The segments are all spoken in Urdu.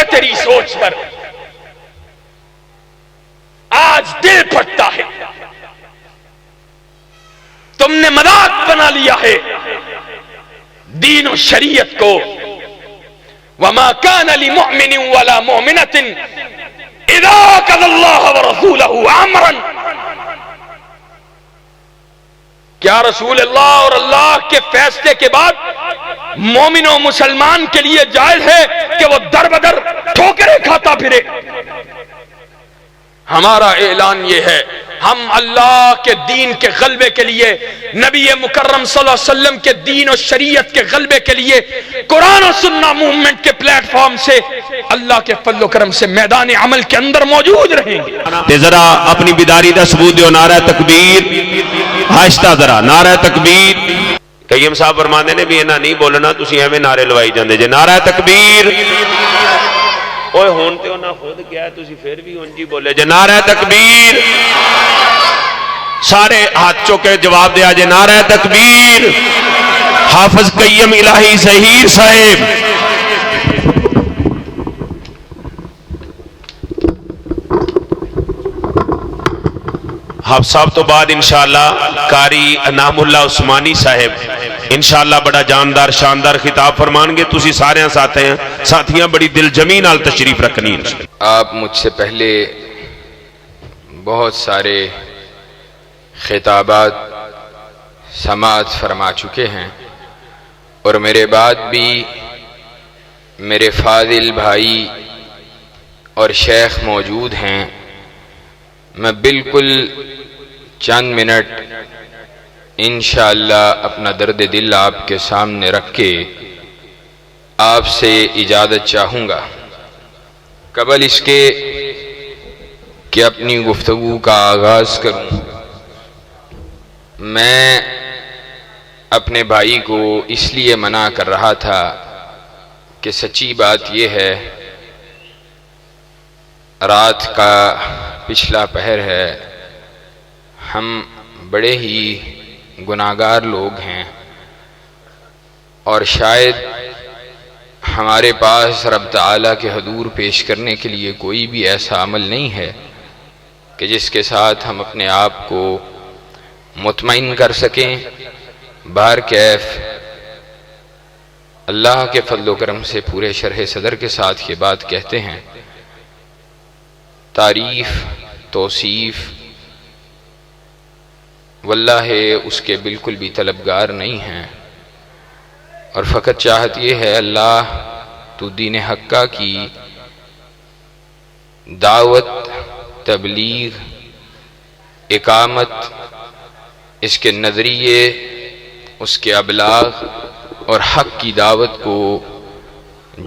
ہے تیری سوچ پر، آج دل پھٹتا ہے، تم نے مذاق بنا لیا ہے دین و شریعت کو۔ وما كان لمؤمن ولا مؤمنة اذا قضى الله ورسوله امرا، کیا رسول اللہ اور اللہ کے فیصلے کے بعد مومن و مسلمان کے لیے جائز ہے کہ وہ در بدر ٹھوکریں کھاتا پھرے؟ ہمارا اعلان یہ ہے، ہم اللہ کے دین کے غلبے کے لیے، نبی مکرم صلی اللہ علیہ وسلم کے دین و شریعت کے غلبے کے لیے قرآن و سنہ موومنٹ کے پلیٹ فارم سے اللہ کے فضل و کرم سے میدان عمل کے اندر موجود رہیں گے۔ تے ذرا اپنی بیداری دا ثبوت دیو، نعرہ تکبیر، آہستہ ذرا نعرہ تکبیر۔ قیم صاحب فرماندے نے بھی انہاں نہیں بولنا، تسی ایویں نعرے لوائی جاندے جے، نعرہ تکبیر۔ اوے ہون تے انہاں خود کیا ہے، تسی پھر بھی انجی بولے جے، نعرہ تکبیر۔ سارے ہاتھ چوکے جواب دیا جے، نعرہ تکبیر۔ حافظ قیم الہی ظہیر صاحب۔ حافظ صاحب تو بعد انشاءاللہ قاری انعام اللہ عثمانی صاحب انشاءاللہ بڑا جاندار شاندار خطاب فرمان گے، تسی سارے ساتھیاں بڑی دل جمی نال تشریف رکھنی۔ آپ مجھ سے پہلے بہت سارے خطابات سماعت فرما چکے ہیں، اور میرے بعد بھی میرے فاضل بھائی اور شیخ موجود ہیں۔ میں بالکل چند منٹ انشاءاللہ اپنا درد دل آپ کے سامنے رکھ کے آپ سے اجازت چاہوں گا۔ قبل اس کے کہ اپنی گفتگو کا آغاز کروں، میں اپنے بھائی کو اس لیے منع کر رہا تھا کہ سچی بات یہ ہے، رات کا پچھلا پہر ہے، ہم بڑے ہی گناہگار لوگ ہیں، اور شاید ہمارے پاس رب تعالیٰ کے حضور پیش کرنے کے لیے کوئی بھی ایسا عمل نہیں ہے کہ جس کے ساتھ ہم اپنے آپ کو مطمئن کر سکیں۔ بہرکیف اللہ کے فضل و کرم سے پورے شرح صدر کے ساتھ یہ بات کہتے ہیں، تعریف توصیف واللہ اس کے بالکل بھی طلبگار نہیں ہیں، اور فقط چاہت یہ ہے اللہ تو دین حقہ کی دعوت، تبلیغ، اقامت، اس کے نظریے، اس کے ابلاغ اور حق کی دعوت کو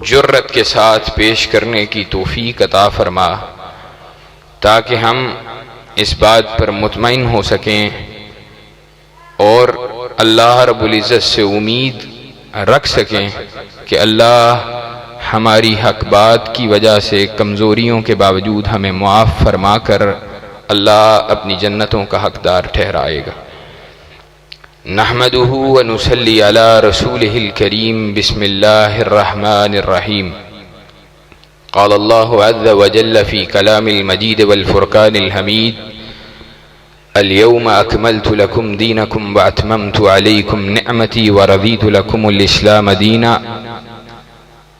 جرت کے ساتھ پیش کرنے کی توفیق عطا فرما، تاکہ ہم اس بات پر مطمئن ہو سکیں اور اللہ رب العزت سے امید رکھ سکیں کہ اللہ ہماری حق بات کی وجہ سے کمزوریوں کے باوجود ہمیں معاف فرما کر اللہ اپنی جنتوں کا حقدار ٹھہرائے گا۔ نحمدہ ونصلی علی رسولہ الکریم، بسم اللہ الرحمن الرحیم۔ قال اللہ عز وجل فی کلام المجید والفرقان الحمید، اليوم اکملت لکم دینکم واتممت علیکم نعمتی ورضیت لکم الاسلام دینا۔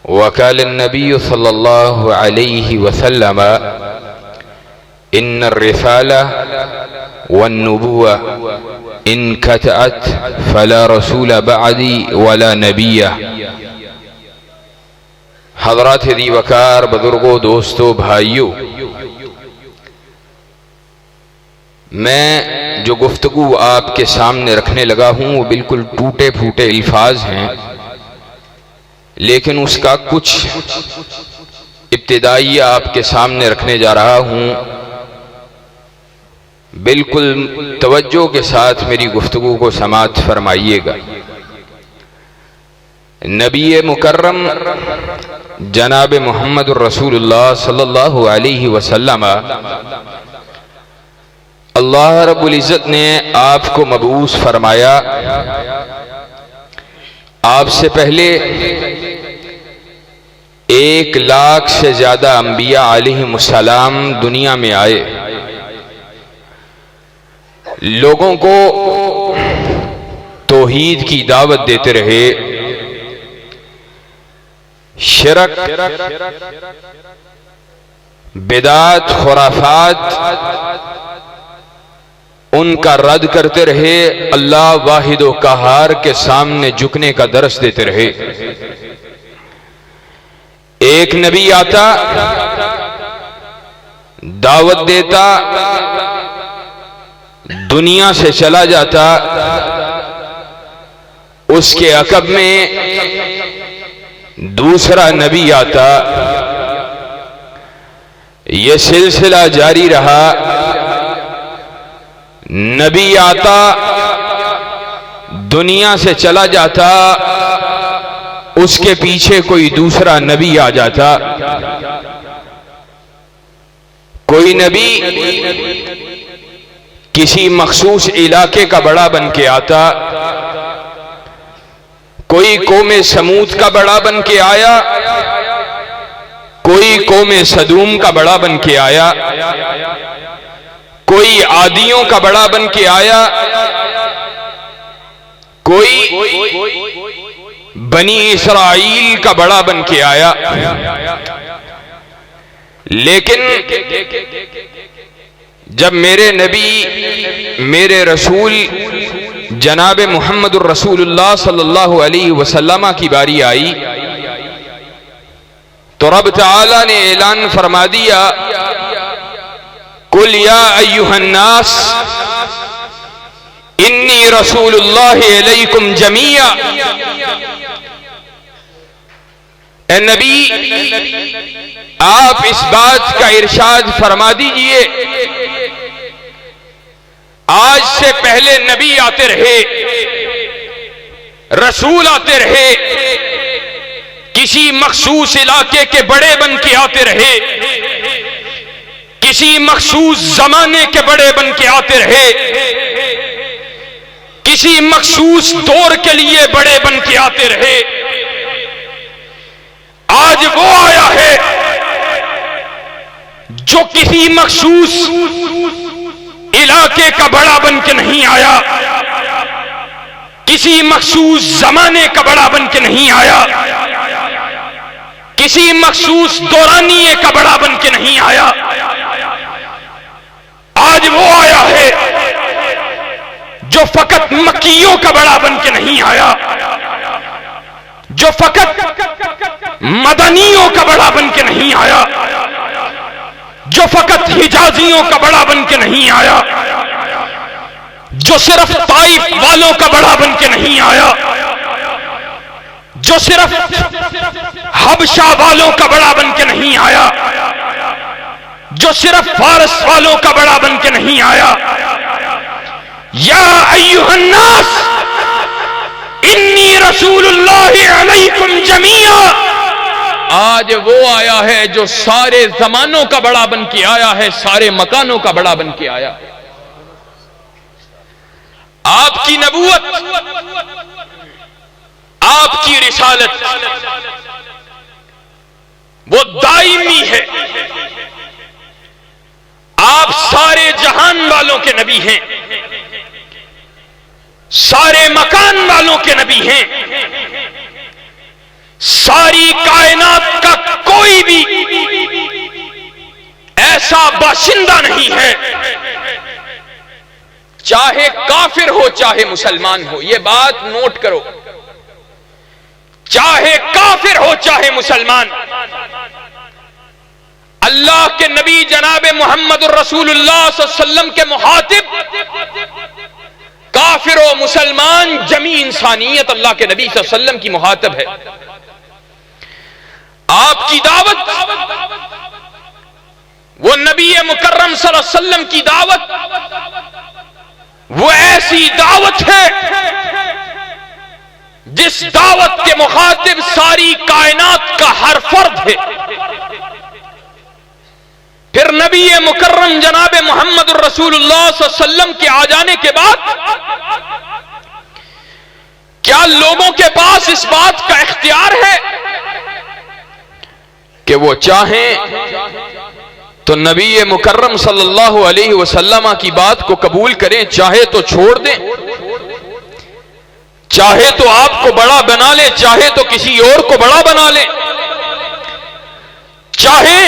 وقال النبی صلی اللہ علیہ وسلم ان الرسالہ والنبوة انقطعت فلا رسول بعدی ولا نبی۔ حضرات دی وقار، بزرگوں، دوستوں، بھائیوں، میں جو گفتگو آپ کے سامنے رکھنے لگا ہوں وہ بالکل ٹوٹے پھوٹے الفاظ ہیں، لیکن اس کا کچھ ابتدائی آپ کے سامنے رکھنے جا رہا ہوں۔ بالکل توجہ کے ساتھ میری گفتگو کو سماعت فرمائیے گا۔ نبی مکرم جناب محمد الرسول اللہ صلی اللہ علیہ وسلم، اللہ رب العزت نے آپ کو مبعوث فرمایا۔ آپ سے پہلے 1,00,000 سے زیادہ انبیاء علیہم السلام دنیا میں آئے، لوگوں کو توحید کی دعوت دیتے رہے، شرک، بدعت، خرافات ان کا رد کرتے رہے، اللہ واحد و قہار کے سامنے جھکنے کا درس دیتے رہے۔ ایک نبی آتا، دعوت دیتا، دنیا سے چلا جاتا، اس کے عقب میں دوسرا نبی آتا، یہ سلسلہ جاری رہا، نبی آتا، دنیا سے چلا جاتا، اس کے پیچھے کوئی دوسرا نبی آ جاتا۔ کوئی نبی کسی مخصوص علاقے کا بڑا بن کے آتا، کوئی قوم سمود کا بڑا بن کے آیا، کوئی قوم سدوم کا بڑا بن کے آیا، کوئی عادیوں کا بڑا بن کے آیا، کوئی بنی اسرائیل کا بڑا بن کے آیا۔ لیکن جب میرے نبی، میرے رسول جناب محمد الرسول اللہ صلی اللہ علیہ وسلم کی باری آئی تو رب تعالی نے اعلان فرما دیا، قل یا ایھا الناس انی رسول اللہ علیکم جمیعا۔ اے نبی، آپ اس بات کا ارشاد فرما دیجئے، آج سے پہلے نبی آتے رہے، رسول آتے رہے، کسی مخصوص علاقے کے بڑے بن کے آتے رہے، کسی مخصوص زمانے کے بڑے بن کے آتے رہے، کسی مخصوص دور کے لیے بڑے بن کے آتے رہے۔ آج وہ آیا ہے جو کسی مخصوص علاقے کا بڑا بن کے نہیں آیا، کسی مخصوص زمانے کا بڑا بن کے نہیں آیا، کسی مخصوص دورانیے کا بڑا بن کے نہیں آیا۔ آج وہ آیا ہے جو فقط مکیوں کا بڑا بن کے نہیں آیا، جو فقط مدنیوں کا بڑا بن کے نہیں آیا، جو فقط حجازیوں کا بڑا بن کے نہیں آیا، جو صرف طائف والوں کا بڑا بن کے نہیں آیا، جو صرف حبشہ والوں کا بڑا بن کے نہیں آیا، جو صرف فارس والوں کا بڑا بن کے نہیں آیا۔ یا ایھا الناس انی رسول اللہ علیکم جمیعا۔ آج وہ آیا ہے جو سارے زمانوں کا بڑا بن کے آیا ہے، سارے مکانوں کا بڑا بن کے آیا۔ آپ کی نبوت، آپ کی رسالت وہ دائمی ہے۔ آپ سارے جہان والوں کے نبی ہیں، سارے مکان والوں کے نبی ہیں، ساری کائنات کا کوئی بھی ایسا باشندہ نہیں ہے، چاہے کافر ہو چاہے مسلمان ہو، یہ بات نوٹ کرو، چاہے کافر ہو چاہے مسلمان، اللہ کے نبی جناب محمد الرسول اللہ صلی اللہ علیہ وسلم کے مخاطب کافر و مسلمان جمیع انسانیت اللہ کے نبی صلی اللہ علیہ وسلم کی مخاطب ہے۔ آپ کی دعوت وہ نبی مکرم صلی اللہ علیہ وسلم کی دعوت وہ ایسی دعوت ہے جس دعوت کے مخاطب ساری کائنات کا ہر فرد ہے۔ پھر نبی مکرم جناب محمد الرسول اللہ صلی اللہ علیہ وسلم کے آ جانے کے بعد کیا لوگوں کے پاس اس بات کا اختیار ہے کہ وہ چاہیں تو نبی مکرم صلی اللہ علیہ وسلم کی بات کو قبول کریں، چاہے تو چھوڑ دیں، چاہے تو آپ کو بڑا بنا لیں، چاہے تو کسی اور کو بڑا بنا لیں، چاہے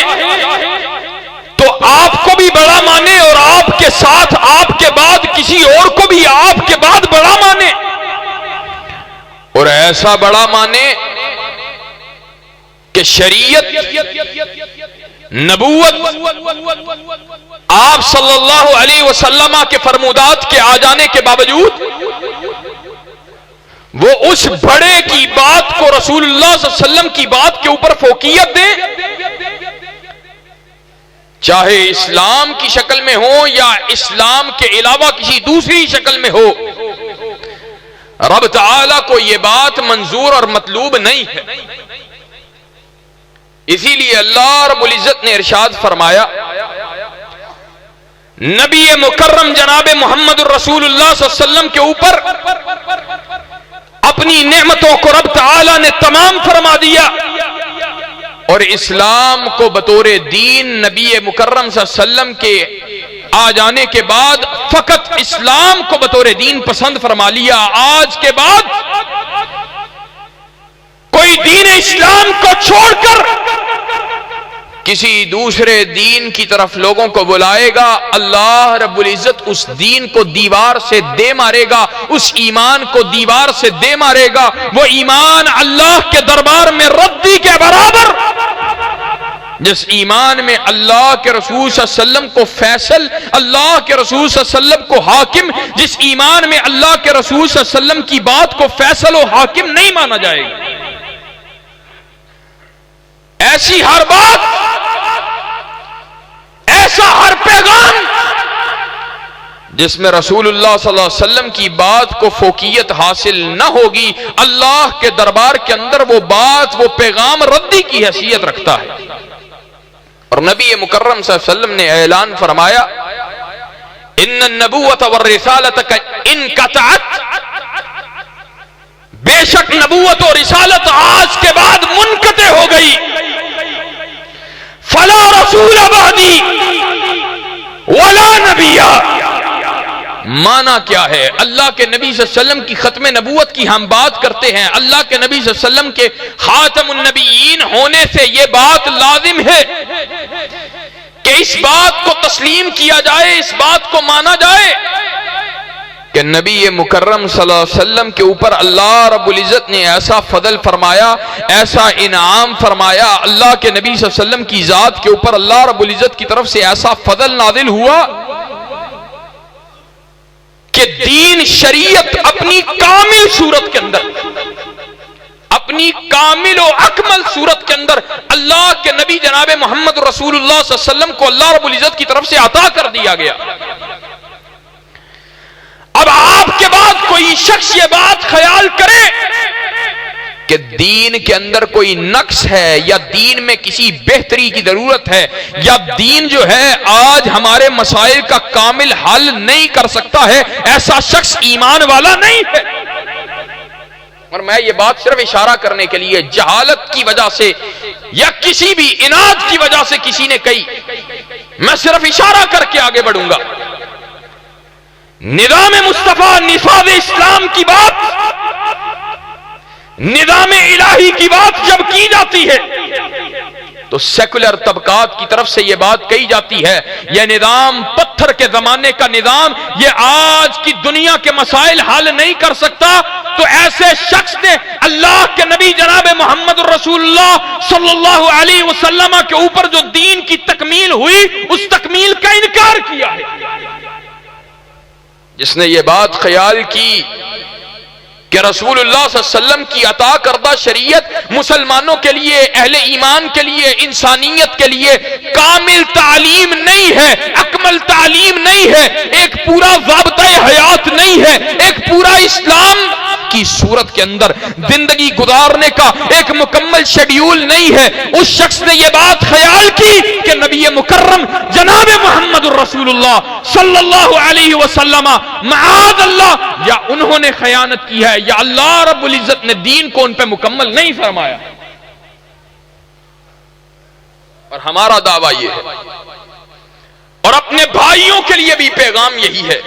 تو آپ کو بھی بڑا مانے اور آپ کے ساتھ آپ کے بعد کسی اور کو بھی آپ کے بعد بڑا مانے، اور ایسا بڑا مانے کہ شریعت، نبوت آپ صلی اللہ علیہ وسلم کے فرمودات کے آ جانے کے باوجود وہ اس بڑے کی بات کو رسول اللہ صلی اللہ علیہ وسلم کی بات کے اوپر فوقیت دیں، چاہے اسلام کی شکل میں ہو یا اسلام کے علاوہ کسی دوسری شکل میں ہو۔ رب تعالیٰ کو یہ بات منظور اور مطلوب نہیں ہے۔ اسی لیے اللہ رب العزت نے ارشاد فرمایا، نبی مکرم جناب محمد الرسول اللہ صلی اللہ علیہ وسلم کے اوپر اپنی نعمتوں کو رب تعالیٰ نے تمام فرما دیا، اور اسلام کو بطور دین نبی مکرم صلی اللہ علیہ وسلم کے آ جانے کے بعد فقط اسلام کو بطور دین پسند فرما لیا۔ آج کے بعد کوئی دین اسلام کو چھوڑ کر کسی دوسرے دین کی طرف لوگوں کو بلائے گا، اللہ رب العزت اس دین کو دیوار سے دے مارے گا، اس ایمان کو دیوار سے دے مارے گا۔ وہ ایمان اللہ کے دربار میں ردی کے برابر، جس ایمان میں اللہ کے رسول صلی اللہ علیہ وسلم کو فیصل، اللہ کے رسول صلی اللہ علیہ وسلم کو حاکم، جس ایمان میں اللہ کے رسول صلی اللہ علیہ وسلم کی بات کو فیصل و حاکم نہیں مانا جائے گا۔ ایسی ہر بات، ایسا ہر پیغام جس میں رسول اللہ صلی اللہ علیہ وسلم کی بات کو فوقیت حاصل نہ ہوگی، اللہ کے دربار کے اندر وہ بات، وہ پیغام ردی کی حیثیت رکھتا ہے۔ اور نبی مکرم صلی اللہ علیہ وسلم نے اعلان فرمایا، ان النبوۃ والرسالۃ انقطعت، بے شک نبوت اور رسالت آج کے بعد منقطع ہو گئی، فلا رسول بعدی ولا نبی۔ مانا کیا ہے؟ اللہ کے نبی صلی اللہ علیہ وسلم کی ختم نبوت کی ہم بات کرتے ہیں، اللہ کے نبی صلی اللہ علیہ وسلم کے خاتم النبیین ہونے سے یہ بات لازم ہے کہ اس بات کو تسلیم کیا جائے، اس بات کو مانا جائے کہ نبی مکرم صلی اللہ علیہ وسلم کے اوپر اللہ رب العزت نے ایسا فضل فرمایا، ایسا انعام فرمایا، اللہ کے نبی صلی اللہ علیہ وسلم کی ذات کے اوپر اللہ رب العزت کی طرف سے ایسا فضل نازل ہوا کہ دین شریعت اپنی کامل صورت کے اندر، اپنی کامل و اکمل صورت کے اندر اللہ کے نبی جناب محمد رسول اللہ صلی اللہ علیہ وسلم کو اللہ رب العزت کی طرف سے عطا کر دیا گیا۔ اب آپ کے بعد کوئی شخص یہ بات خیال کرے کہ دین کے اندر کوئی نقص ہے یا دین میں کسی بہتری کی ضرورت ہے یا دین جو ہے آج ہمارے مسائل کا کامل حل نہیں کر سکتا ہے، ایسا شخص ایمان والا نہیں ہے۔ اور میں یہ بات صرف اشارہ کرنے کے لیے، جہالت کی وجہ سے یا کسی بھی اناد کی وجہ سے کسی نے کہی، میں صرف اشارہ کر کے آگے بڑھوں گا۔ نظام مصطفیٰ، نفاذ اسلام کی بات، نظام الہی کی بات جب کی جاتی ہے تو سیکولر طبقات کی طرف سے یہ بات کہی جاتی ہے، یہ نظام پتھر کے زمانے کا نظام، یہ آج کی دنیا کے مسائل حل نہیں کر سکتا۔ تو ایسے شخص نے اللہ کے نبی جناب محمد رسول اللہ صلی اللہ علیہ وسلم کے اوپر جو دین کی تکمیل ہوئی، اس تکمیل کا انکار کیا ہے۔ جس نے یہ بات خیال کی کہ رسول اللہ صلی اللہ علیہ وسلم کی عطا کردہ شریعت مسلمانوں کے لیے، اہل ایمان کے لیے، انسانیت کے لیے کامل تعلیم نہیں ہے، اکمل تعلیم نہیں ہے، ایک پورا ضابطۂ حیات نہیں ہے، ایک پورا اسلام کی صورت کے اندر زندگی گزارنے کا ایک مکمل شیڈیول نہیں ہے، اس شخص نے یہ بات خیال کی کہ نبی مکرم جناب محمد الرسول اللہ صلی اللہ علیہ وسلم معاذ اللہ، یا انہوں نے خیانت کی ہے یا اللہ رب العزت نے دین کو ان پہ مکمل نہیں فرمایا۔ اور ہمارا دعویٰ یہ ہے، اور اپنے بھائیوں کے لیے بھی پیغام یہی ہے.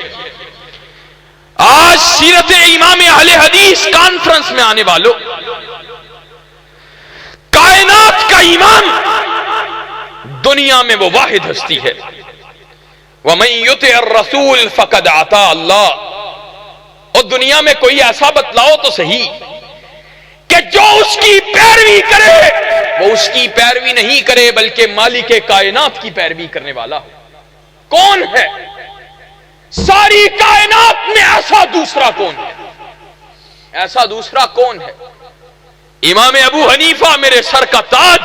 آج سیرت امام اہل حدیث کانفرنس میں آنے والوں، کائنات کا امام دنیا میں وہ واحد ہستی ہے. وَمَن يُطِعِ الرَّسُولَ فَقَدْ أَطَاعَ اللَّهَ. اور دنیا میں کوئی ایسا بتلاؤ تو صحیح کہ جو اس کی پیروی کرے وہ اس کی پیروی نہیں کرے بلکہ مالک کائنات کی پیروی کرنے والا ہو. کون ہے ساری کائنات میں ایسا دوسرا کون ہے؟ ایسا دوسرا کون ہے؟ امام ابو حنیفہ میرے سر کا تاج،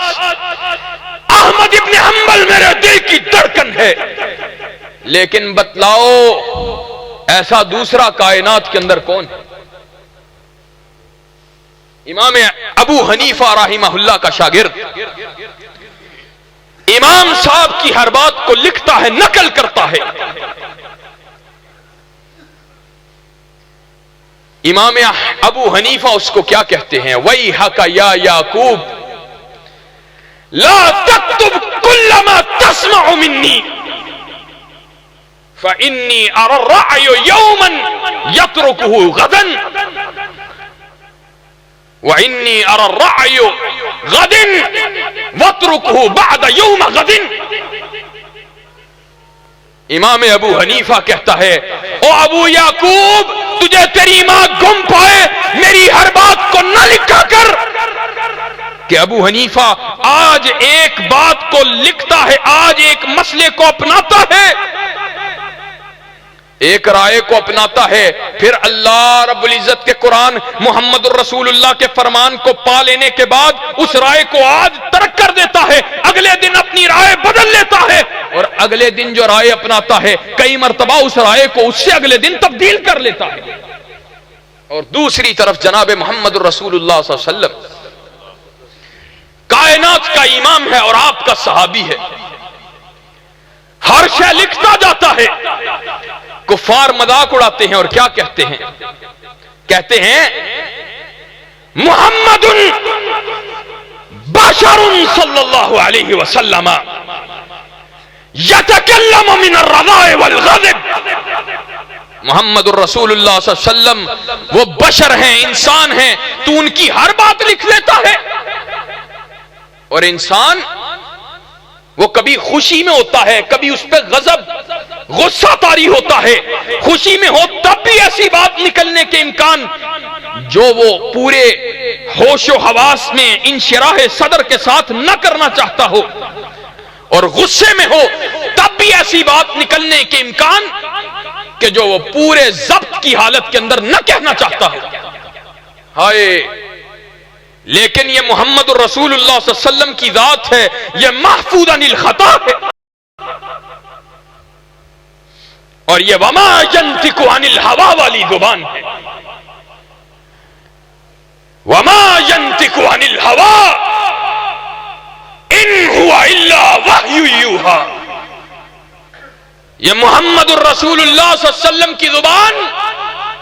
احمد ابن حنبل میرے دل کی دھڑکن ہے، لیکن بتلاؤ ایسا دوسرا کائنات کے اندر کون ہے؟ امام ابو حنیفہ رحمہ اللہ کا شاگرد امام صاحب کی ہر بات کو لکھتا ہے، نقل کرتا ہے. امام ابو حنیفہ اس کو کیا کہتے ہیں؟ وَيْحَكَ يَا يَعْقُوبُ لَا تَكْتُبْ كُلَّ مَا تَسْمَعُ مِنِّي فَإِنِّي أَرَى الرَّعْيُ يَوْمًا يَتْرُكُهُ غَدًا وَإِنِّي أَرَى الرَّعْيُ غَدٍ وَاتْرُكُهُ بَعْدَ يَوْمَ غَدٍ. امام ابو حنیفہ کہتا ہے، او ابو یعقوب تجھے تیری ماں گم پائے میری ہر بات کو نہ لکھا کر. کہ ابو حنیفہ آج ایک بات کو لکھتا ہے، آج ایک مسئلے کو اپناتا ہے، ایک رائے کو اپناتا ہے، پھر اللہ رب العزت کے قرآن محمد الرسول اللہ کے فرمان کو پا لینے کے بعد اس رائے کو آج ترک کر دیتا ہے، اگلے دن اپنی رائے بدل لیتا ہے، اور اگلے دن جو رائے اپناتا ہے کئی مرتبہ اس رائے کو اس سے اگلے دن تبدیل کر لیتا ہے. اور دوسری طرف جناب محمد الرسول اللہ صلی اللہ علیہ وسلم کائنات کا امام ہے اور آپ کا صحابی ہے، ہر شے لکھتا جاتا ہے. کفار مذاق اڑاتے ہیں اور کیا کہتے ہیں؟ کہتے ہیں محمد بشر صلی اللہ علیہ وسلم یتکلم من الرضاء والغضب. محمد الرسول اللہ صلی اللہ علیہ وسلم وہ بشر ہیں، انسان ہیں، تو ان کی ہر بات لکھ لیتا ہے. اور انسان وہ کبھی خوشی میں ہوتا ہے، کبھی اس پہ غضب غصہ طاری ہوتا ہے. خوشی میں ہو تب بھی ایسی بات نکلنے کے امکان جو وہ پورے ہوش و حواس میں انشراح صدر کے ساتھ نہ کرنا چاہتا ہو، اور غصے میں ہو تب بھی ایسی بات نکلنے کے امکان کہ جو وہ پورے ضبط کی حالت کے اندر نہ کہنا چاہتا ہو. ہائے، لیکن یہ محمد الرسول اللہ صلی اللہ علیہ وسلم کی ذات ہے، یہ محفوظ عن الخطا ہے. اور یہ وما ينطق عن الهوى والی زبان ہے. وما ينطق عن الهوى ان هو الا وحی یوحى. یہ محمد الرسول اللہ صلی اللہ علیہ وسلم کی زبان،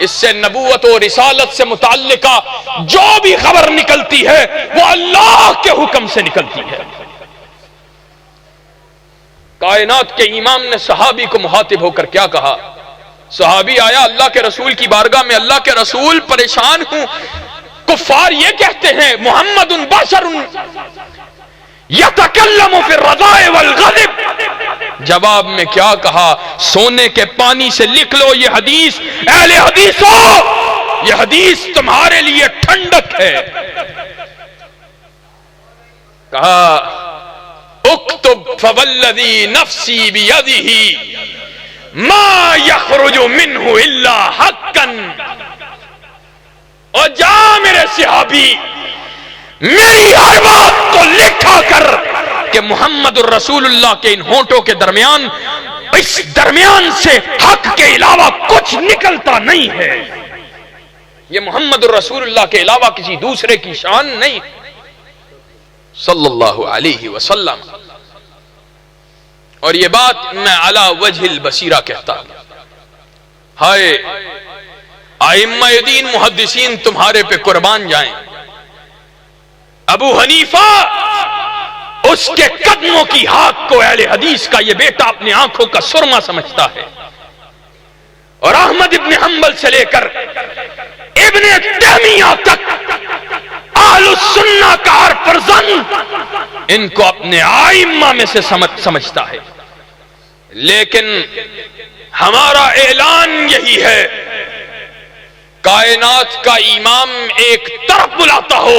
اس سے نبوت و رسالت سے متعلقہ جو بھی خبر نکلتی ہے وہ اللہ کے حکم سے نکلتی ہے. کائنات کے امام نے صحابی کو مخاطب ہو کر کیا کہا؟ صحابی آیا اللہ کے رسول کی بارگاہ میں، اللہ کے رسول پریشان ہوں، کفار یہ کہتے ہیں محمد بشر یتکلم فی الرضاء والغضب. جواب میں کیا کہا؟ سونے کے پانی سے لکھ لو یہ حدیث، اہل حدیثو یہ حدیث تمہارے لیے ٹھنڈک ہے. کہا اکتب فوالذی نفسی بیدہ ما یخرج منہ الا حقا. اور جا میرے صحابی میری ہر بات کو لکھا کر کہ محمد الرسول اللہ کے ان ہونٹوں کے درمیان، اس درمیان سے حق کے علاوہ کچھ نکلتا نہیں ہے. یہ محمد الرسول اللہ کے علاوہ کسی دوسرے کی شان نہیں صلی اللہ علیہ وسلم. اور یہ بات میں علی وجہ البصیرہ کہتا ہوں. ہائے ائمہ دین محدثین تمہارے پہ قربان جائیں. ابو حنیفہ اس کے قدموں کی ہاک کو اہل حدیث کا یہ بیٹا اپنی آنکھوں کا سرما سمجھتا ہے. اور احمد ابن حنبل سے لے کر ابن تیمیہ تک اہل السنہ کا ہر فرزند ان کو اپنے ائمہ میں سے سمجھتا ہے. لیکن ہمارا اعلان یہی ہے، کائنات کا امام ایک طرف بلاتا ہو،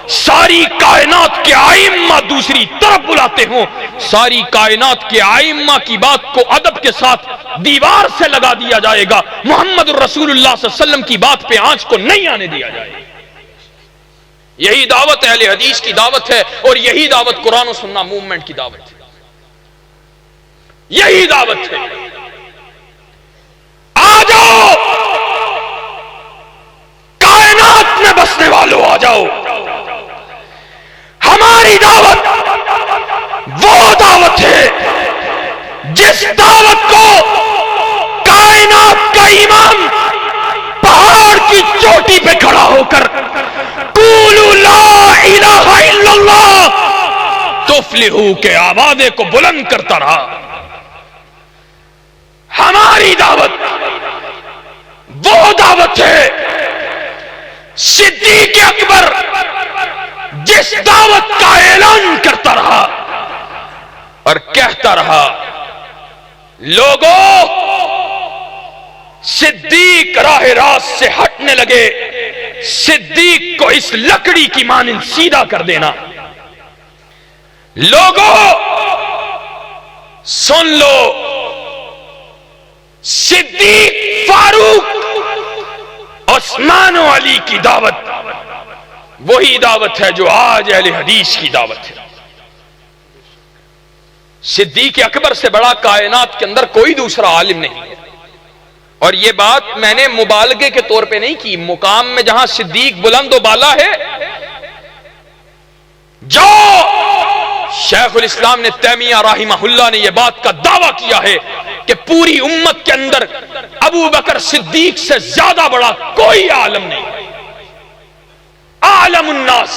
ساری کائنات کے ائمہ دوسری طرف بلاتے ہوں، ساری کائنات کے ائمہ کی بات کو ادب کے ساتھ دیوار سے لگا دیا جائے گا، محمد الرسول اللہ صلی اللہ علیہ وسلم کی بات پہ آنچ کو نہیں آنے دیا جائے گا. یہی دعوت اہل حدیث کی دعوت ہے، اور یہی دعوت قرآن و سنہ موومنٹ کی دعوت ہے. یہی دعوت ہے. آ جاؤ کائنات میں بسنے والوں، آ جاؤ. ہماری دعوت وہ دعوت ہے جس دعوت کو کائنات کا امام پہاڑ کی چوٹی پہ کھڑا ہو کر قولوا لا الہ الا اللہ تفلحوا کے آوازے کو بلند کرتا رہا. ہماری دعوت وہ دعوت ہے صدیق اکبر جس دعوت کا اعلان کرتا رہا اور کہتا رہا، لوگوں صدیق راہ راست سے ہٹنے لگے، صدیق کو اس لکڑی کی مانند سیدھا کر دینا. لوگوں سن لو، صدیق، فاروق، عثمان و علی کی دعوت وہی دعوت ہے جو آج اہل حدیث کی دعوت ہے. صدیق اکبر سے بڑا کائنات کے اندر کوئی دوسرا عالم نہیں ہے. اور یہ بات میں نے مبالغے کے طور پہ نہیں کی، مقام میں جہاں صدیق بلند و بالا ہے، جو شیخ الاسلام نے تیمیہ رحمہ اللہ نے یہ بات کا دعویٰ کیا ہے کہ پوری امت کے اندر ابو بکر صدیق سے زیادہ بڑا کوئی عالم نہیں. عالم الناس،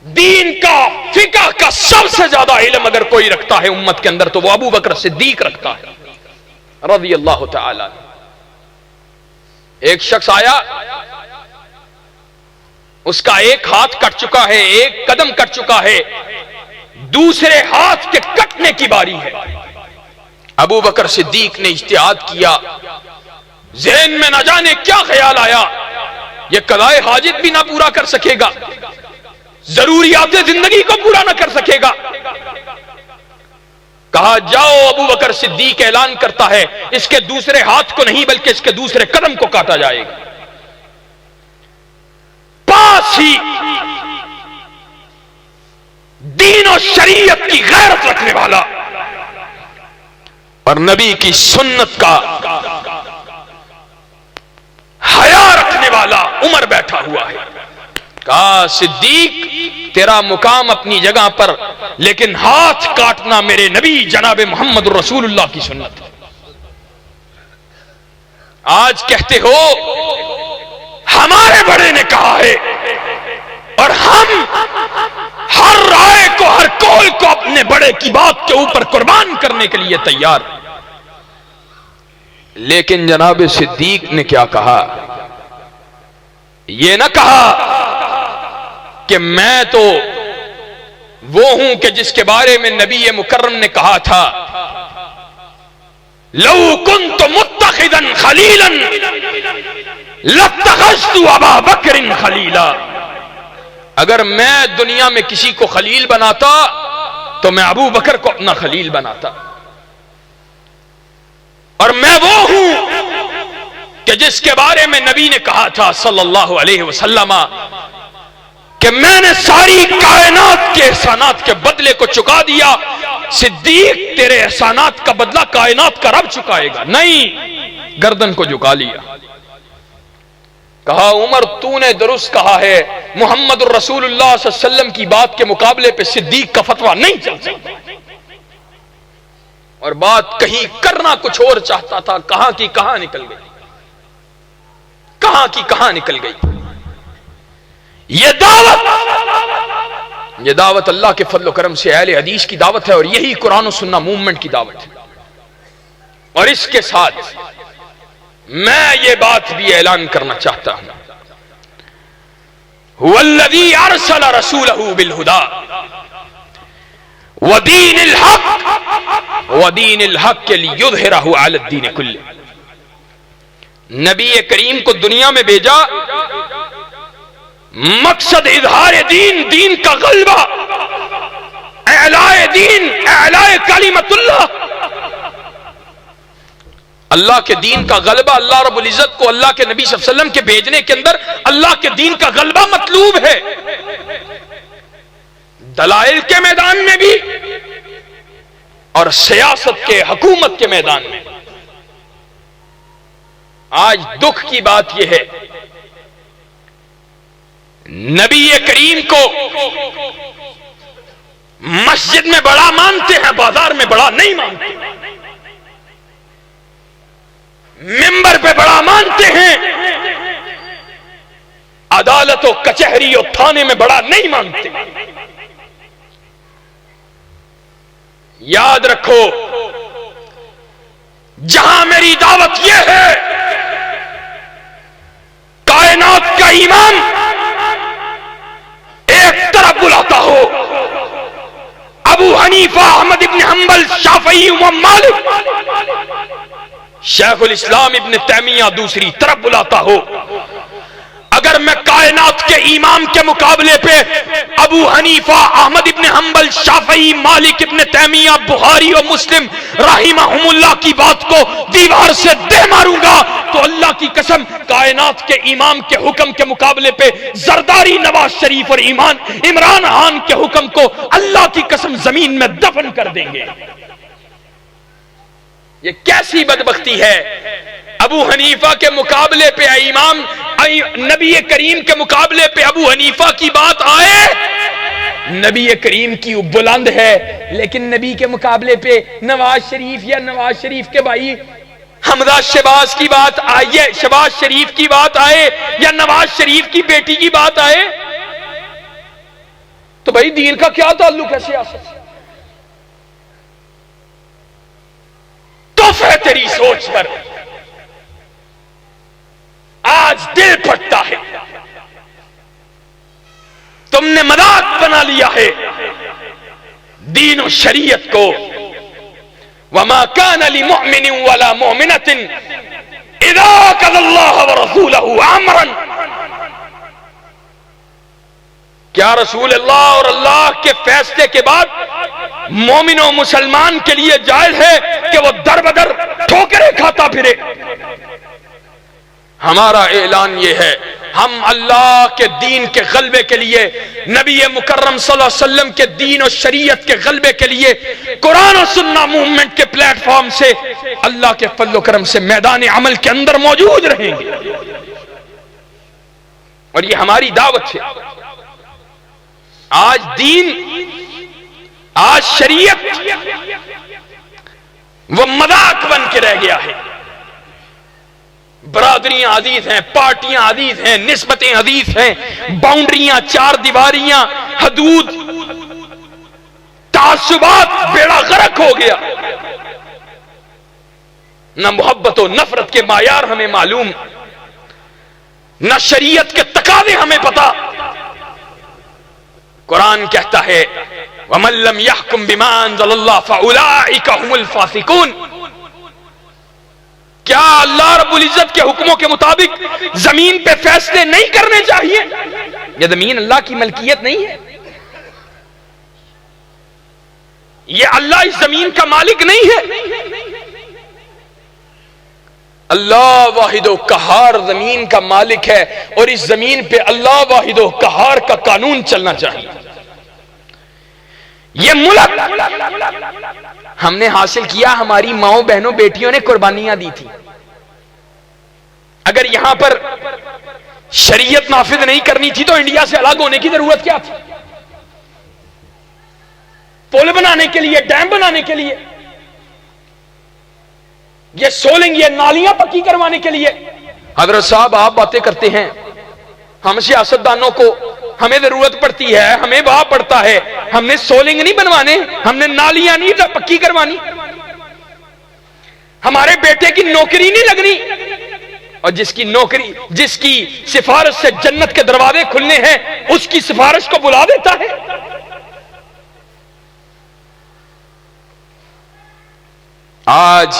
دین کا، فقہ کا سب سے زیادہ علم اگر کوئی رکھتا ہے امت کے اندر تو وہ ابو بکر صدیق رکھتا ہے رضی اللہ تعالی. ایک شخص آیا، اس کا ایک ہاتھ کٹ چکا ہے، ایک قدم کٹ چکا ہے، دوسرے ہاتھ کے کٹنے کی باری ہے. ابو بکر صدیق نے اجتہاد کیا، ذہن میں نہ جانے کیا خیال آیا، یہ قضائے حاجت بھی نہ پورا کر سکے گا، ضروریات زندگی کو پورا نہ کر سکے گا. کہا جاؤ، ابو بکر صدیق اعلان کرتا ہے اس کے دوسرے ہاتھ کو نہیں بلکہ اس کے دوسرے قدم کو کاٹا جائے گا. پاس ہی دین و شریعت کی غیرت رکھنے والا اور نبی کی سنت کا حیا رکھنے والا عمر بیٹھا ہوا ہے. کہا صدیق تیرا مقام اپنی جگہ پر، لیکن ہاتھ کاٹنا میرے نبی جناب محمد رسول اللہ کی سنت ہے. آج کہتے ہو ہمارے بڑے نے کہا ہے اور ہم ہر رائے کو، ہر قول کو اپنے بڑے کی بات کے اوپر قربان کرنے کے لیے تیار. لیکن جناب صدیق نے کیا کہا؟ یہ نہ کہا کہ میں تو وہ ہوں کہ جس کے بارے میں نبی مکرم نے کہا تھا لو کنت متخذا خلیلا لاتخذت ابا بکر خلیلا. اگر میں دنیا میں کسی کو خلیل بناتا تو میں ابو بکر کو اپنا خلیل بناتا. اور میں وہ ہوں کہ جس کے بارے میں نبی نے کہا تھا صلی اللہ علیہ وسلم کہ میں نے ساری کائنات کے احسانات کے بدلے کو چکا دیا. صدیق تیرے احسانات کا بدلہ کائنات کا رب چکائے گا. نہیں، گردن کو جھکا لیا. کہا عمر تو نے درست کہا ہے، محمد الرسول اللہ صلی اللہ علیہ وسلم کی بات کے مقابلے پہ صدیق کا فتویٰ نہیں چل سکتا. اور بات کہیں کرنا کچھ اور چاہتا تھا، کہاں کی کہاں نکل گئی، کہاں کی کہاں نکل گئی. یہ دعوت یہ دعوت اللہ کے فضل و کرم سے اہل حدیث کی دعوت ہے، اور یہی قرآن و سنہ موومنٹ کی دعوت ہے۔ اور اس کے ساتھ میں یہ بات بھی اعلان کرنا چاہتا ہوں، والذی ارسل رسولہ بالہدی ودین الحق لیظہرہ علی الدین کلہ۔ نبی کریم کو دنیا میں بھیجا، مقصد اظہار دین، دین کا غلبہ، اعلاء دین، اعلاء کلمت اللہ، اللہ کے دین کا غلبہ۔ اللہ رب العزت کو اللہ کے نبی صلی اللہ علیہ وسلم کے بھیجنے کے اندر اللہ کے دین کا غلبہ مطلوب ہے، دلائل کے میدان میں بھی اور سیاست کے، حکومت کے میدان میں۔ آج دکھ کی بات یہ ہے، نبی کریم کو مسجد میں بڑا مانتے ہیں، بازار میں بڑا نہیں مانتے، ممبر پہ بڑا مانتے ہیں، عدالت و کچہری و تھانے میں بڑا نہیں مانتے۔ یاد رکھو، جہاں میری دعوت یہ ہے، کائنات کا امام ایک طرف بلاتا ہو، ابو حنیفہ، احمد ابن حنبل، شافعی، امام مالک، شیخ الاسلام ابن تیمیہ دوسری طرف بلاتا ہو، اگر میں کائنات کے امام کے مقابلے پہ ابو حنیفہ، احمد ابن حنبل، شافعی، مالک ابن تیمیہ، بخاری اور مسلم رحمہم اللہ کی بات کو دیوار سے دے ماروں گا تو اللہ کی قسم کائنات کے امام کے حکم کے مقابلے پہ زرداری، نواز شریف اور عمران خان کے حکم کو اللہ کی قسم زمین میں دفن کر دیں گے۔ یہ کیسی بدبختی ہے، ابو حنیفہ کے مقابلے پہ امام، نبی کریم کے مقابلے پہ ابو حنیفہ کی بات آئے، نبی کریم کی بلند ہے، لیکن نبی کے مقابلے پہ نواز شریف یا نواز شریف کے بھائی حمزہ شہباز کی بات آئے، شہباز شریف کی بات آئے یا نواز شریف کی بیٹی کی بات آئے، تو بھائی دین کا کیا تعلق ہے سیاست سے؟ توف ہے تیری سوچ پر، آج دل پھٹتا ہے، تم نے مذاق بنا لیا ہے دین و شریعت کو۔ وما كان لمؤمن ولا مؤمنة اذا قضى الله ورسوله امرا، کیا رسول اللہ اور اللہ کے فیصلے کے بعد مومن و مسلمان کے لیے جائز ہے کہ وہ در بدر ٹھوکریں کھاتا پھرے؟ ہمارا اعلان یہ ہے، ہم اللہ کے دین کے غلبے کے لیے، نبی مکرم صلی اللہ علیہ وسلم کے دین و شریعت کے غلبے کے لیے قرآن و سنہ موومنٹ کے پلیٹ فارم سے اللہ کے فضل و کرم سے میدان عمل کے اندر موجود رہیں گے، اور یہ ہماری دعوت ہے۔ آج دین، آج شریعت وہ مذاق بن کے رہ گیا ہے، برادریاں عزیز ہیں، پارٹیاں عزیز ہیں، نسبتیں عزیز ہیں، باؤنڈریاں، چار دیواریاں، حدود، تعصبات بیڑا غرق ہو گیا، نہ محبت و نفرت کے معیار ہمیں معلوم، نہ شریعت کے تقاضے ہمیں پتہ۔ قرآن کہتا ہے وَمَن لَّمْ يَحْكُم بِمَا أَنزَلَ اللَّهُ فَأُولَٰئِكَ هُمُ الْفَاسِقُونَ۔ کیا اللہ رب العزت کے حکموں کے مطابق زمین پہ فیصلے نہیں کرنے چاہیے؟ یہ زمین اللہ کی ملکیت نہیں ہے، یہ اللہ اس زمین کا مالک نہیں ہے، اللہ واحد و قہار زمین کا مالک ہے، اور اس زمین پہ اللہ واحد و قہار کا قانون چلنا چاہیے۔ یہ ملک ہم نے حاصل کیا، ہماری ماؤں بہنوں بیٹیوں نے قربانیاں دی تھی۔ اگر یہاں پر شریعت نافذ نہیں کرنی تھی تو انڈیا سے الگ ہونے کی ضرورت کیا تھی؟ پل بنانے کے لیے، ڈیم بنانے کے لیے، یہ سولنگ، یہ نالیاں پکی کروانے کے لیے؟ حضرت صاحب آپ باتیں کرتے ہیں، ہم سیاستدانوں کو ہمیں ضرورت پڑتی ہے، ہمیں وہاں پڑتا ہے، ہم نے سولنگ نہیں بنوانے، ہم نے نالیاں نہیں پکی کروانی، ہمارے بیٹے کی نوکری نہیں لگنی، اور جس کی سفارش سے جنت کے دروازے کھلنے ہیں اس کی سفارش کو بلا دیتا ہے۔ آج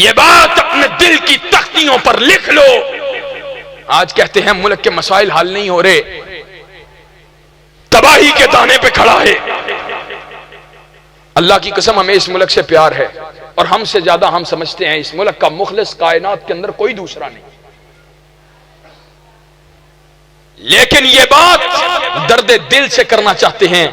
یہ بات اپنے دل کی تختیوں پر لکھ لو۔ آج کہتے ہیں ملک کے مسائل حل نہیں ہو رہے، تباہی کے دانے پہ کھڑا ہے۔ اللہ کی قسم ہمیں اس ملک سے پیار ہے، اور ہم سے زیادہ ہم سمجھتے ہیں اس ملک کا مخلص کائنات کے اندر کوئی دوسرا نہیں، لیکن یہ بات درد دل سے کرنا چاہتے ہیں،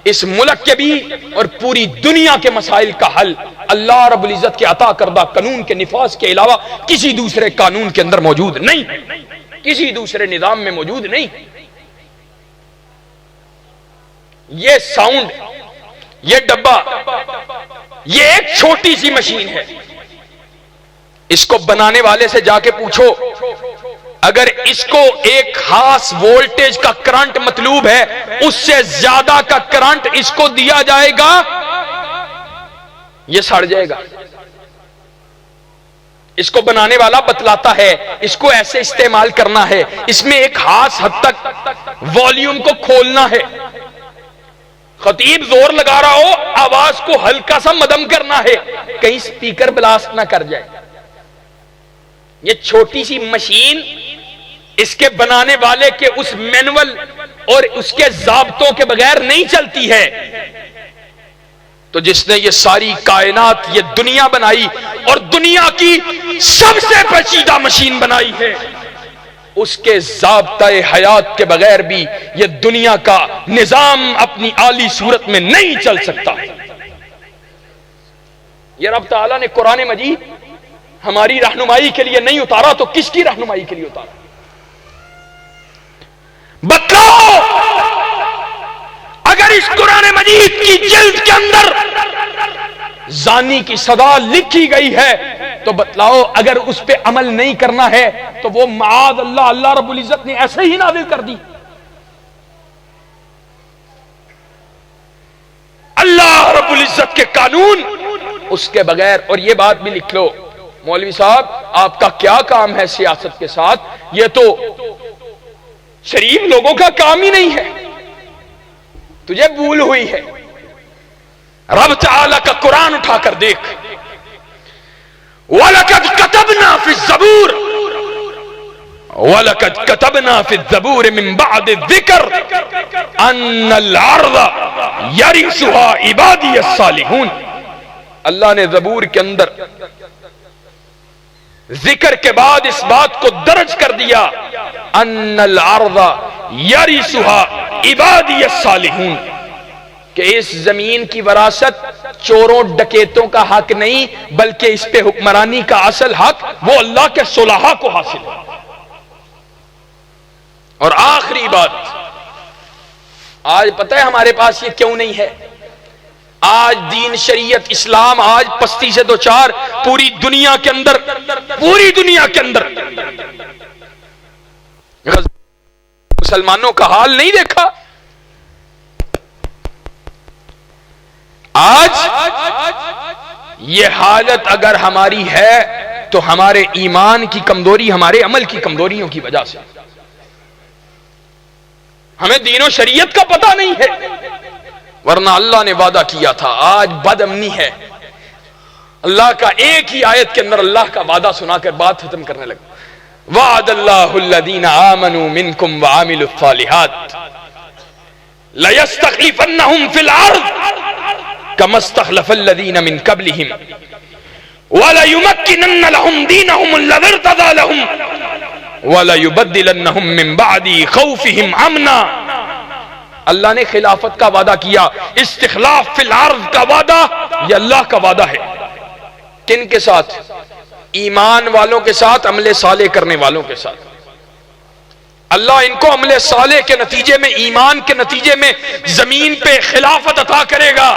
اس ملک کے بھی اور پوری دنیا کے مسائل کا حل اللہ رب العزت کے عطا کردہ قانون کے نفاذ کے علاوہ کسی دوسرے قانون کے اندر موجود نہیں، کسی دوسرے نظام میں موجود نہیں۔ یہ ساؤنڈ، یہ ڈبہ، یہ ایک چھوٹی سی مشین ہے، اس کو بنانے والے سے جا کے پوچھو، اگر اس کو ایک خاص وولٹیج کا کرنٹ مطلوب ہے، اس سے زیادہ کا کرنٹ اس کو دیا جائے گا، یہ سڑ جائے گا۔ اس کو بنانے والا بتلاتا ہے اس کو ایسے استعمال کرنا ہے، اس میں ایک خاص حد تک والیوم کو کھولنا ہے، خطیب زور لگا رہا ہو آواز کو ہلکا سا مدم کرنا ہے، کہیں سپیکر بلاسٹ نہ کر جائے۔ یہ چھوٹی سی مشین اس کے بنانے والے کے اس مینول اور اس کے ضابطوں کے بغیر نہیں چلتی ہے۔ تو جس نے یہ ساری کائنات، یہ دنیا بنائی اور دنیا کی سب سے پیچیدہ مشین بنائی ہے، اس کے ضابطۂ حیات کے بغیر بھی یہ دنیا کا نظام اپنی اعلی صورت میں نہیں چل سکتا۔ یہ رب تعالیٰ نے قرآن مجید ہماری رہنمائی کے لیے نہیں اتارا تو کس کی رہنمائی کے لیے اتارا؟ بتلاؤ، اگر اس قرآن مجید کی جلد کے اندر زانی کی سزا لکھی گئی ہے تو بتلاؤ اگر اس پہ عمل نہیں کرنا ہے تو وہ معاذ اللہ اللہ رب العزت نے ایسے ہی نازل کر دی۔ اللہ رب العزت کے قانون اس کے بغیر، اور یہ بات بھی لکھ لو مولوی صاحب آپ کا کیا کام ہے سیاست کے ساتھ، یہ تو شریف لوگوں کا کام ہی نہیں ہے، تجھے بھول ہوئی ہے۔ رب تعالی کا قرآن اٹھا کر دیکھ، وَلَقَدْ كَتَبْنَا فِي الزَّبُورِ وَلَقَدْ كَتَبْنَا فِي الزَّبُورِ مِن بَعْدِ الذِّكْرِ أَنَّ الْأَرْضَ يَرِثُهَا عِبَادِيَ الصَّالِحُونَ۔ اللہ نے زبور کے اندر ذکر کے بعد اس بات کو درج کر دیا، ان الارض یرثها عبادی الصالحون، کہ اس زمین کی وراثت چوروں ڈکیتوں کا حق نہیں بلکہ اس پہ حکمرانی کا اصل حق وہ اللہ کے صلحاء کو حاصل ہے۔ اور آخری بات، آج پتہ ہے ہمارے پاس یہ کیوں نہیں ہے؟ آج دین شریعت اسلام آج پستی سے دوچار پوری دنیا کے اندر مسلمانوں کا حال نہیں دیکھا؟ آج یہ حالت اگر ہماری ہے تو ہمارے ایمان کی کمزوری، ہمارے عمل کی کمزوریوں کی وجہ سے، ہمیں دین و شریعت کا پتہ نہیں ہے، ورنہ اللہ نے وعدہ کیا تھا۔ آج بد امنی ہے، اللہ کا ایک ہی آیت کے اندر اللہ کا وعدہ سنا کر بات ختم کرنے لگا، وعد اللہ الذین آمنوا منکم وعملوا الصالحات لیستخلفنہم فی الارض کما استخلف الذین من قبلہم ولیمکنن لہم دینہم الذی ارتضی لہم ولیبدلنہم من بعد خوفہم امنا۔ اللہ نے خلافت کا وعدہ کیا، استخلاف فی الارض کا وعدہ یہ اللہ کا وعدہ ہے۔ کن کے ساتھ؟ ایمان والوں کے ساتھ، عمل صالح کرنے والوں کے ساتھ۔ اللہ ان کو عمل صالح کے نتیجے میں، ایمان کے نتیجے میں زمین پہ خلافت عطا کرے گا،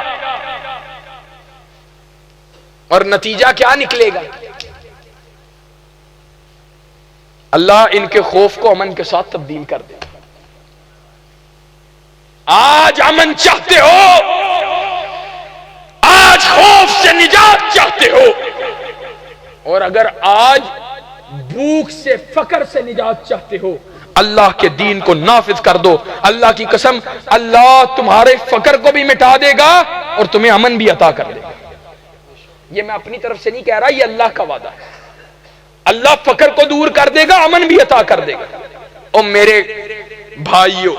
اور نتیجہ کیا نکلے گا؟ اللہ ان کے خوف کو امن کے ساتھ تبدیل کر دے گا۔ آج امن چاہتے ہو، آج خوف سے نجات چاہتے ہو، اور اگر آج بھوک سے فقر سے نجات چاہتے ہو، اللہ کے دین کو نافذ کر دو. اللہ کی قسم اللہ تمہارے فقر کو بھی مٹا دے گا اور تمہیں امن بھی عطا کر دے گا. یہ میں اپنی طرف سے نہیں کہہ رہا، یہ اللہ کا وعدہ ہے. اللہ فقر کو دور کر دے گا، امن بھی عطا کر دے گا. اور میرے بھائیوں،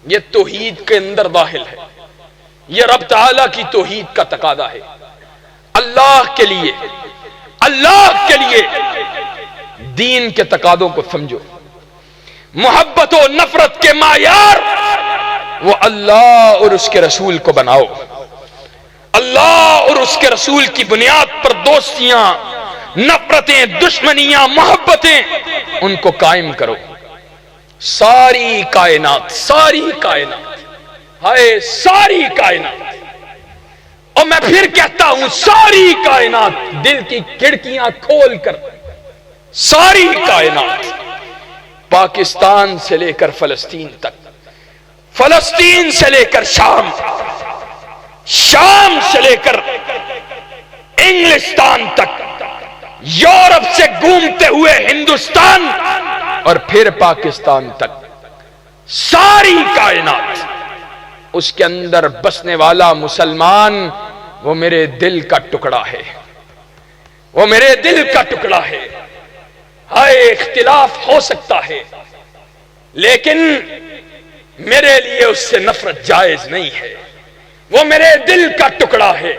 یہ توحید کے اندر داخل ہے، یہ رب تعالیٰ کی توحید کا تقاضا ہے. اللہ کے لیے، اللہ کے لیے دین کے تقاضوں کو سمجھو. محبت و نفرت کے معیار وہ اللہ اور اس کے رسول کو بناؤ. اللہ اور اس کے رسول کی بنیاد پر دوستیاں، نفرتیں، دشمنیاں، محبتیں ان کو قائم کرو. ساری کائنات، ساری کائنات، ہائے ساری کائنات، اور میں پھر کہتا ہوں ساری کائنات، دل کی کھڑکیاں کھول کر ساری کائنات، پاکستان سے لے کر فلسطین تک، فلسطین سے لے کر شام، شام سے لے کر انگلستان تک، یورپ سے گھومتے ہوئے ہندوستان اور پھر پاکستان تک، ساری کائنات، اس کے اندر بسنے والا مسلمان وہ میرے دل کا ٹکڑا ہے، وہ میرے دل کا ٹکڑا ہے. ہائے اختلاف ہو سکتا ہے لیکن میرے لیے اس سے نفرت جائز نہیں ہے. وہ میرے دل کا ٹکڑا ہے.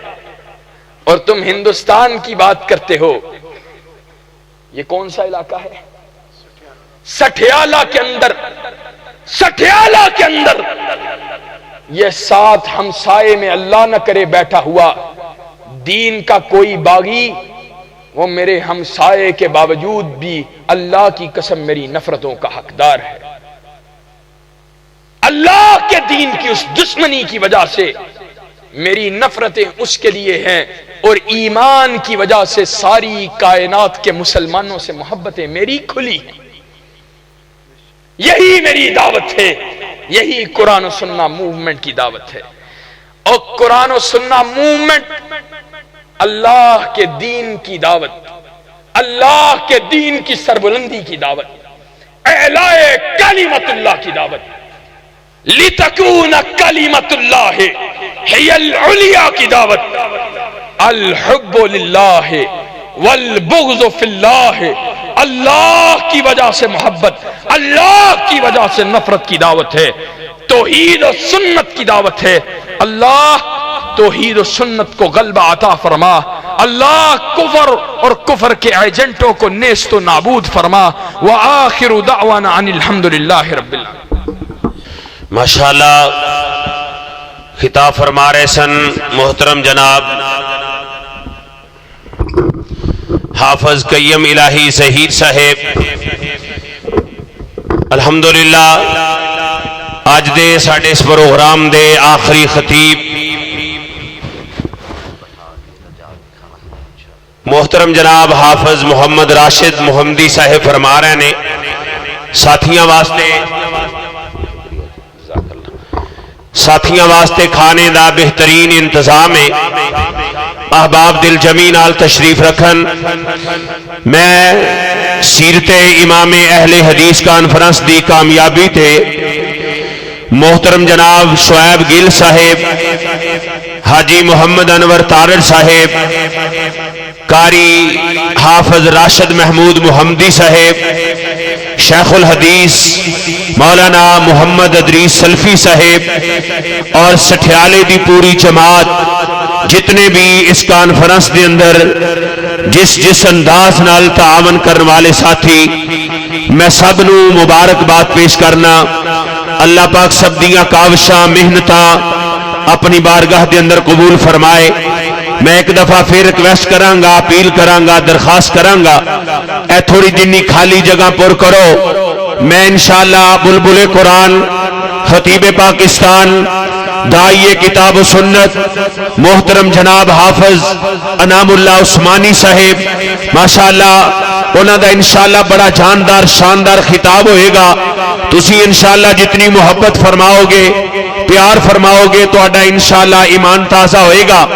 اور تم ہندوستان کی بات کرتے ہو، یہ کون سا علاقہ ہے؟ سٹھیالہ کے اندر، سٹھیالہ کے اندر یہ ساتھ ہمسائے میں اللہ نہ کرے بیٹھا ہوا دین کا کوئی باغی، وہ میرے ہمسائے کے باوجود بھی اللہ کی قسم میری نفرتوں کا حقدار ہے. اللہ کے دین کی اس دشمنی کی وجہ سے میری نفرتیں اس کے لیے ہیں، اور ایمان کی وجہ سے ساری کائنات کے مسلمانوں سے محبتیں میری کھلی ہیں. یہی میری دعوت ہے، یہی قرآن و سنہ موومنٹ کی دعوت ہے. اور قرآن و سنہ موومنٹ اللہ کے دین کی دعوت، اللہ کے دین کی سربلندی کی دعوت، اعلاء کلمت اللہ کی دعوت، لتکون کلمت اللہ ہی العلیٰ کی دعوت، الحب للہ والبغض فی اللہ، اللہ کی وجہ سے محبت، اللہ کی وجہ سے نفرت کی دعوت ہے. توحید و سنت کی دعوت ہے. اللہ توحید و سنت کو غلبہ عطا فرما. اللہ کفر اور کفر کے ایجنٹوں کو نیست و نابود فرما. وآخر دعوانا ان الحمدللہ رب العالمین. ماشاءاللہ خطاب فرما رہے سن محترم جناب حافظ قیم الہی ظہیر صاحب. الحمدللہ اج دے ساڈے اس پروگرام دے آخری خطیب محترم جناب حافظ محمد راشد محمدی صاحب فرما رہے نے ساتھیاں واسطے کھانے دا بہترین انتظام ہے. احباب دل جمی نال تشریف رکھن. میں سیرت امام اہل حدیث کانفرنس دی کامیابی تے محترم جناب شعیب گل صاحب، حاجی محمد انور تارڑ صاحب، قاری حافظ راشد محمود محمدی صاحب، شیخ الحدیث مولانا محمد ادریس سلفی صاحب اور سٹھیالے دی پوری جماعت، جتنے بھی اس کانفرنس دے اندر جس انداز نال تعاون کرنے والے ساتھی، میں سب نو مبارکباد پیش کرنا. اللہ پاک سب دیاں کاوشاں محنتاں اپنی بارگاہ دے اندر قبول فرمائے. میں ایک دفعہ پھر ریکویسٹ کرانگا، اپیل کرانگا، درخواست کرانگا، اے تھوڑی جنی خالی جگہ پر کرو. میں انشاءاللہ بلبل قرآن خطیب پاکستان داعیے کتاب و سنت محترم جناب حافظ انعام اللہ عثمانی صاحب، ماشاءاللہ انہوں دا انشاءاللہ بڑا جاندار شاندار خطاب ہوئے گا. تسی انشاءاللہ جتنی محبت فرماؤ گے، پیار فرماؤ گے، تو انشاءاللہ ایمان تازہ ہوئے گا.